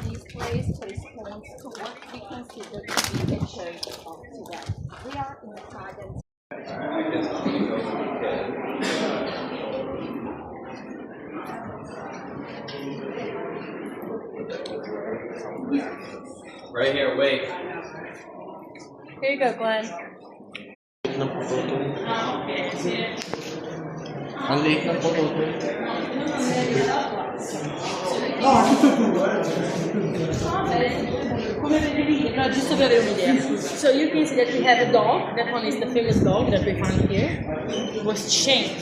Displays corresponds to what we consider to be a church of today. We are in the garden. Right here, wait. Here you go, Glenn. Ang late ng photo ko. No, just to get an idea. So you can see that we have a dog. That one is the famous dog that we found here. It was chained.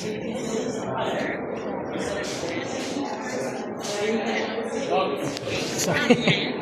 Sorry. Sorry.